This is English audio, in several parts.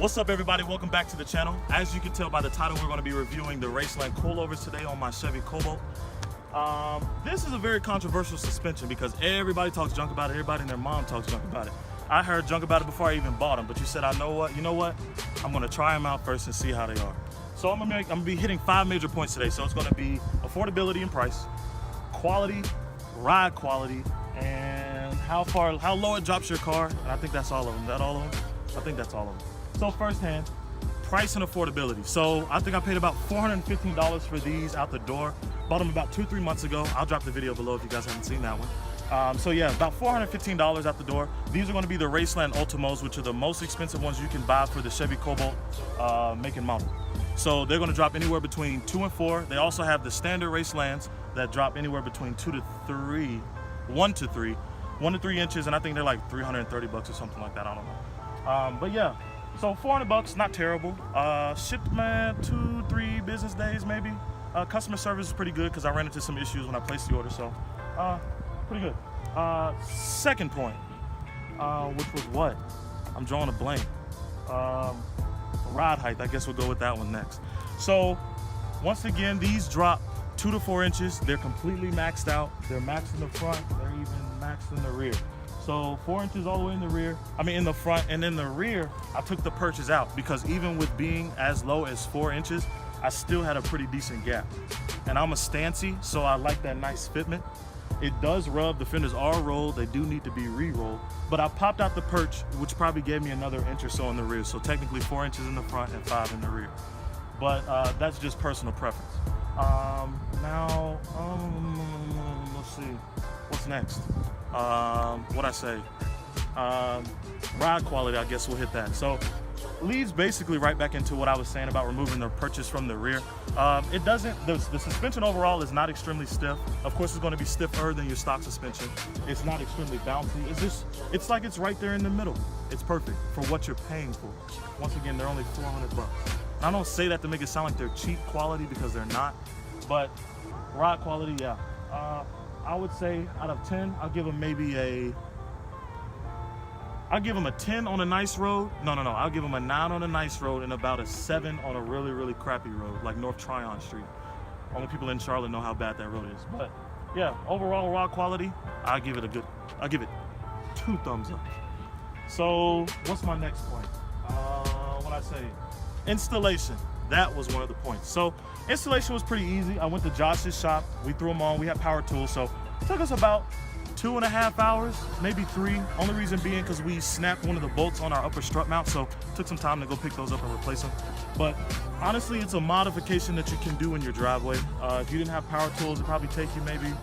What's up, everybody? Welcome back to the channel. As you can tell by the title, we're going to be reviewing the Raceland coilovers today on my Chevy Cobalt. This is a very controversial suspension because everybody talks junk about it. Everybody and their mom talks junk about it. I heard junk about it before I even bought them, but you said, you know what? I'm going to try them out first and see how they are. So I'm going to be hitting 5 major points today. So it's going to be affordability and price, quality, ride quality, and how low it drops your car. And I think that's all of them. Is that all of them? I think that's all of them. So firsthand, price and affordability. So I think I paid about $415 for these out the door. Bought them about 2-3 months ago. I'll drop the video below if you guys haven't seen that one. So yeah, about $415 out the door. These are going to be the Raceland Ultimos, which are the most expensive ones you can buy for the Chevy Cobalt make and model. So they're going to drop anywhere between 2 and 4. They also have the standard Racelands that drop anywhere between 1 to 3 inches, and I think they're like 330 bucks or something like that. I don't know. But yeah. So 400 bucks, not terrible. Shipped, man, 2-3 business days maybe. Customer service is pretty good because I ran into some issues when I placed the order, so pretty good. Second point, which was what? I'm drawing a blank. Ride height, I guess we'll go with that one next. So once again, these drop 2 to 4 inches. They're completely maxed out. They're maxed in the front. They're even maxed in the rear. So 4 inches all the way in the rear, in the front, and in the rear, I took the perches out because even with being as low as 4 inches, I still had a pretty decent gap. And I'm a stancy, so I like that nice fitment. It does rub, the fenders are rolled, they do need to be re-rolled, but I popped out the perch, which probably gave me another inch or so in the rear. So technically 4 inches in the front and 5 in the rear. But that's just personal preference. Now, let's see, what's next? What I say? Ride quality, I guess we'll hit that. So leads basically right back into what I was saying about removing the perches from the rear. It doesn't, the suspension overall is not extremely stiff. Of course, it's going to be stiffer than your stock suspension. It's not extremely bouncy. It's like it's right there in the middle. It's perfect for what you're paying for. Once again, they're only 400 bucks. And I don't say that to make it sound like they're cheap quality because they're not, but ride quality, yeah. I would say out of 10, I'll give them maybe I'll give them a 10 on a nice road. No, I'll give them a 9 on a nice road and about a 7 on a really, really crappy road, like North Tryon Street. Only people in Charlotte know how bad that road is. But yeah, overall raw quality, I'll give it 2 thumbs up. So what's my next point? What I say? Installation. That was one of the points. So installation was pretty easy. I went to Josh's shop. We threw them on. We had power tools. So it took us about 2.5 hours, maybe 3. Only reason being because we snapped one of the bolts on our upper strut mount. So it took some time to go pick those up and replace them. But honestly, it's a modification that you can do in your driveway. If you didn't have power tools, it'd probably take you maybe,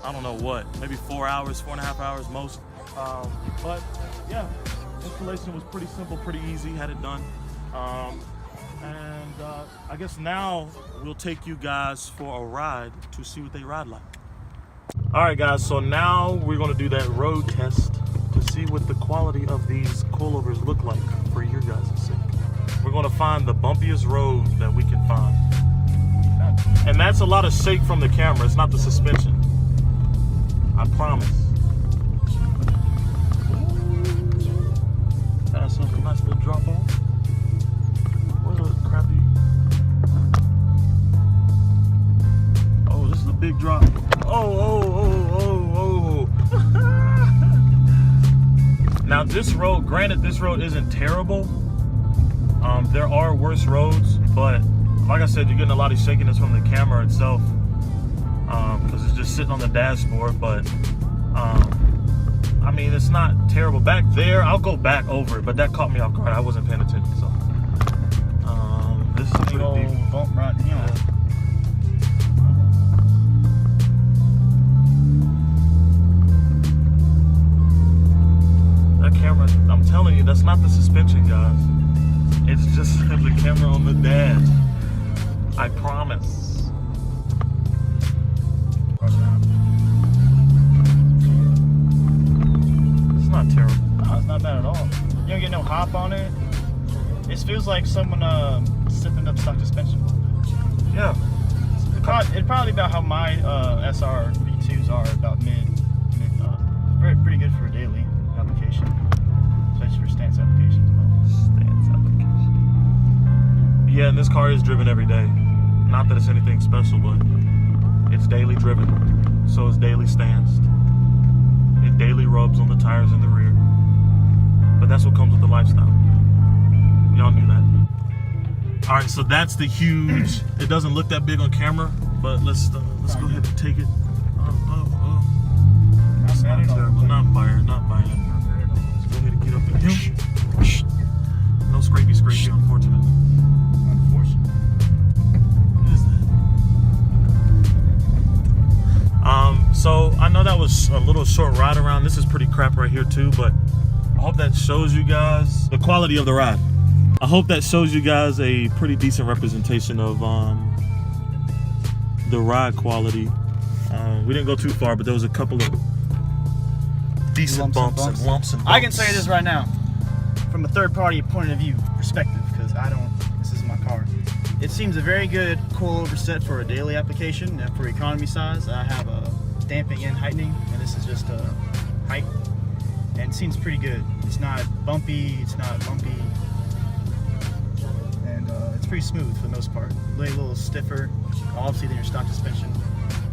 I don't know what, maybe 4 hours, 4.5 hours most. But yeah, installation was pretty simple, pretty easy, had it done. I guess now we'll take you guys for a ride to see what they ride like. All right, guys, so now we're going to do that road test to see what the quality of these coilovers look like for your guys' sake. We're going to find the bumpiest road that we can find. And that's a lot of shake from the camera. It's not the suspension. I promise. That's a nice little drop off. What a crappy. Oh, this is a big drop. Oh. Now this road, granted this road isn't terrible. There are worse roads, but like I said, you're getting a lot of shakiness from the camera itself because it's just sitting on the dashboard. But I mean, it's not terrible. Back there, I'll go back over it, but that caught me off guard. I wasn't paying attention, so. This is pretty deep. Bump right here. Yeah. That camera, I'm telling you, that's not the suspension, guys. It's just the camera on the dash. I promise. It's not terrible. No, it's not bad at all. You don't get no hop on it. It feels like someone sipping up stock suspension. Yeah. It's probably about how my SR V2s are, about pretty good for a daily application, especially for stance applications. Yeah, and this car is driven every day. Not that it's anything special, but it's daily driven. So it's daily stanced. It daily rubs on the tires in the rear. But that's what comes with the lifestyle. Y'all knew that. All right, so that's the huge. It doesn't look that big on camera, but let's go ahead and take it. It's not terrible. Not buying. Let's go ahead and get up in here. No scrapey, unfortunate. What is that? So I know that was a little short ride around. This is pretty crap right here too, but I hope that shows you guys the quality of the ride. I hope that shows you guys a pretty decent representation of the ride quality. We didn't go too far, but there was a couple of decent bumps and lumps and bumps. I can say this right now, from a third-party point of view perspective, because this is my car. It seems a very good coilover set for a daily application, and for economy size, I have a damping and heightening, and this is just a height, and it seems pretty good. It's not bumpy, it's not lumpy, and it's pretty smooth for the most part. A little stiffer, obviously, than your stock suspension,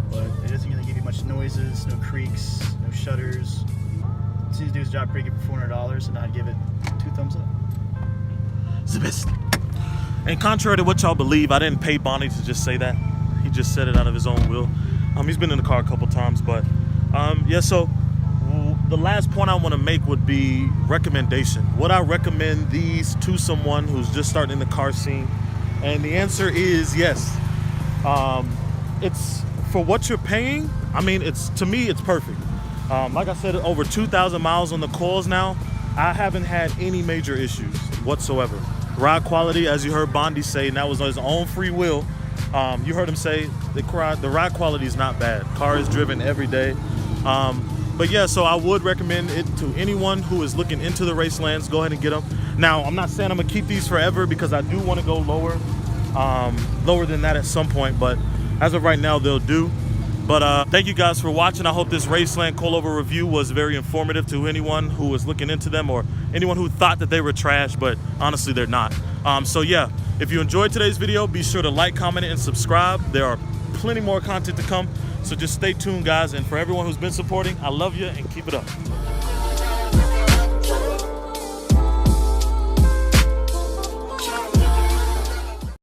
but it isn't going to give you much noises, no creaks, no shudders. It seems to do its job pretty good for $400, and I'd give it 2 thumbs up. The best. And contrary to what y'all believe, I didn't pay Bonnie to just say that. He just said it out of his own will. He's been in the car a couple times, but yeah. So the last point I want to make would be recommendation. Would I recommend these to someone who's just starting in the car scene? And the answer is yes. It's for what you're paying. I mean, to me, it's perfect. Like I said, over 2,000 miles on the coils now. I haven't had any major issues whatsoever. Ride quality, as you heard Bondi say, and that was on his own free will. You heard him say the ride quality is not bad. Car is driven every day. But yeah, so I would recommend it to anyone who is looking into the Racelands. Go ahead and get them. Now, I'm not saying I'm gonna keep these forever because I do want to go lower than that at some point. But as of right now, they'll do. But thank you guys for watching. I hope this Raceland coilover review was very informative to anyone who was looking into them or anyone who thought that they were trash, but honestly, they're not. So yeah, if you enjoyed today's video, be sure to like, comment, and subscribe. There are plenty more content to come, so just stay tuned, guys. And for everyone who's been supporting, I love you and keep it up.